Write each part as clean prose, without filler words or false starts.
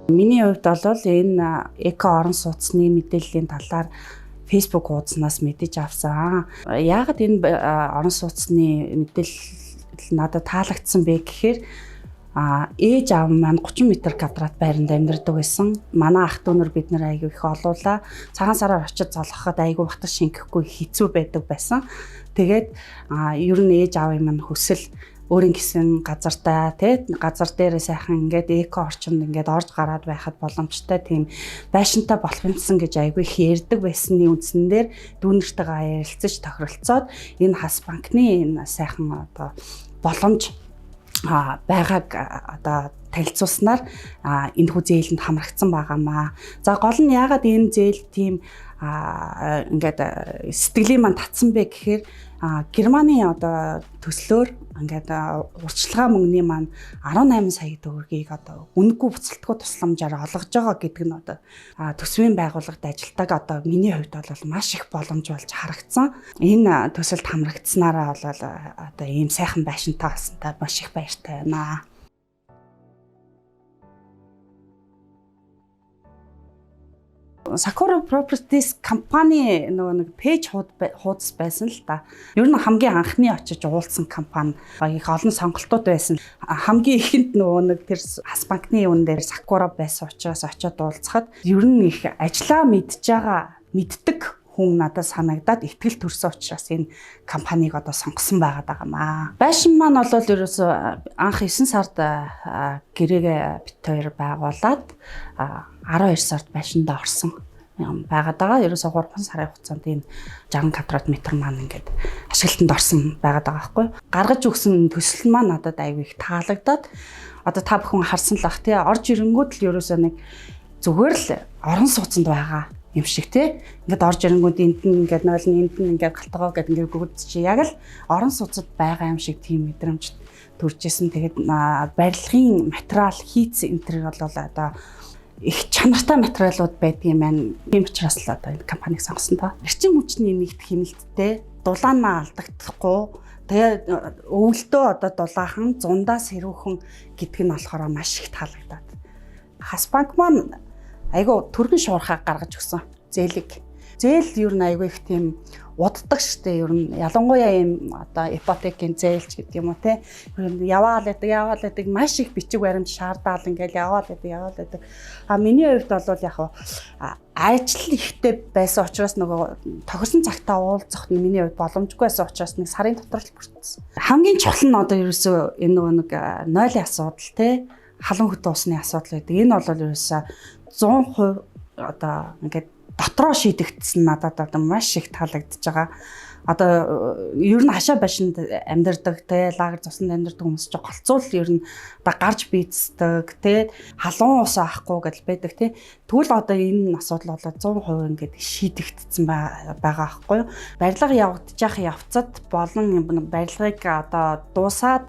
Миний хувьд бол энэ эко орон сууцны мэдээллийн талаар Facebook хуудаснаас мэдэж авсан. Яагаад энэ орон сууцны мэдээлэл надад таалагдсан бэ гэхээр ээж аав маань 30 м² байранд амьдардаг байсан. Манай ах дүүнэр бид нар айгүй их олуулаа. Цагаан сараар очиж золгоход айгүй батар шингэхгүй хэцүү байдаг байсан. Тэгээд ер нь ээж аавын маань хүсэл өөрийн гэсэн газартаа газар дээрээ сайхан ингээд эко орчинд ингээд орж гараад байхад боломжтой тийм байшинтай болох юмсан гэж айгүй их ярьдаг байсны үндсэн дээр дүүнэртэйгээ ярилцаж тохиролцоод энэ хас банкны энэ сайхан одоо боломж байгааг одоо танилцуулснаар энэ хүү зээлэнд хамрагдсан байгаамаа. За гол нь яагаад энэ зээл тийм ингээд сэтгэлийн маань татсан бэ гэхээр Германы одоо төслөөр ингээд урьдчилгаа мөнгөний маань 18 сая төгрөгийг одоо үнэгүй буцалтгүй тусламжаар олгож байгаа гэдэг нь одоо төсвийн байгууллагад ажилладаг одоо миний хувьд бол маш их боломж болж харагдсан. Энэ төсөлд хамрагдсанараа бол одоо ийм сайхан байшинтай болсонтой маш их баяртай байна. Sakura Properties компани нэг пэйж хуудас байсан л да. Ер нь хамгийн анхны очиж уулзсан компани их олон сонголтууд байсан. Хамгийн ихэнд нэг тэр хас банкны юун дээр Sakura байсан учраас очиод уулзахад ер нь их ажиллаа мэддэг хүн надад санагдаад ихтгэл төрсөн учраас энэ компанийг одоо сонгосон байгаад байгаамаа. Байшин маань бол ерөөсөө анх 9 сард гэрээгээ бит хоёр байгуулад 12 сард байшиндаа орсон байгаад байгаа. Ерөөсөө 3 сарын хугацаанд энэ 60 квадрат метр маань ингээд ашиглалтанд орсон байгаад байгаа байхгүй. Гаргаж өгсөн төсөл маань надад аягүй их таалагдаад одоо та бүхэн харсан л бах тий орж ирэнгүүт л ерөөсөө нэг зүгээр л орон сууцанд байгаа юм шиг тий. Ингээд орж ирэнгүүт энд нь ингээд нойлн энд нь ингээд галтгоо гэдэг ингээд гүгдчих яг л орон сууцад байгаа юм шиг тийм мэдрэмж төрж исэн. Тэгээд барилгын материал хийц энэ төр бол одоо их чанартай материалууд байдгийн маань. Тийм учраас л одоо энэ компанийг сонгосон та. Эрчим хүчний нэгт хяналттай дулаанаа алдагдахгүй тэгээд өвөлдөө одоо дулаахан зундаас хэрүүхэн гэдг нь болохоор маш их таалагдаад. Хас банк маань айгу төргөн шуурхаа гаргаж өгсөн зээлийг. Зээл ер нь айгу их тийм уддаг штэ ер нь ялангуяа юм одоо ипотекийн зээлч гэдэг юм уу те яваал байдаг маш их бичиг баримт шаардаад ингээл яваал байдаг. Миний хувьд бол яг ажил ихтэй байсан учраас нөгөө тохирсон цагтаа уулзах нь миний хувьд боломжгүй байсан учраас нэг сарын дотор л бүрдсэн. Хамгийн чухал нь одоо ерөөсөө энэ нөгөө нэг нойлын асуудал те халуун хөтө усны асуудал гэдэг. Энэ бол ерөөсөө 100% одоо ингээд дотроо шийдэгдсэн надад одоо маш их таалагдж байгаа. Одоо ер нь хашаа байшинд амьдардаг те лагер цуснд амьдардаг хүмүүс ч голцуул ер нь одоо гарч бийцдэг те халуун ус авахгүй гэдэл байдаг те. Тэгвэл одоо энэ асуудал болоо 100% ингээд шийдэгдсэн байгаа байхгүй юу? Барилга явагдаж явцад болон барилгыг одоо дуусаад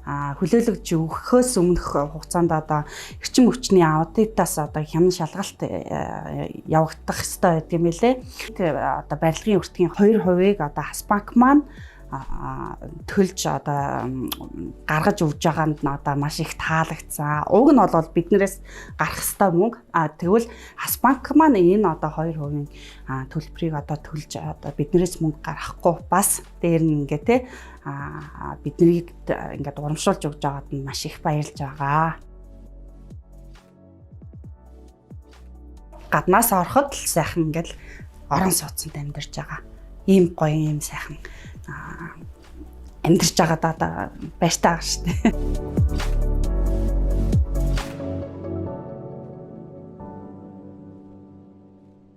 хүлээлгэж өгөхөөс өмнөх хугацаанд одоо эрчим хүчний аудитаас одоо хянан шалгалт явагдах хэрэгтэй байдаг юм лээ. Одоо барилгын өртгийн 2% одоо хас банк маань төлж одоо гаргаж өгж байгаанд нь одоо маш их таалагдсан. Уг нь бол биднээс гарах ёстой мөнгө. Тэгвэл хас банк маань энэ одоо 2%-ийн төлбөрийг одоо төлж одоо биднээс мөнгө гаргахгүй бас дээр нь ингээ те биднийг ингээд урамшуулж өгж байгаад нь маш их баярлж байгаа. Гаднаас ороход л сайхан ингээд орон сууцнд амьдарч байгаа. Ийм гоё ийм сайхан амьдарч байгаа даа баяртай байгаа шүү дээ.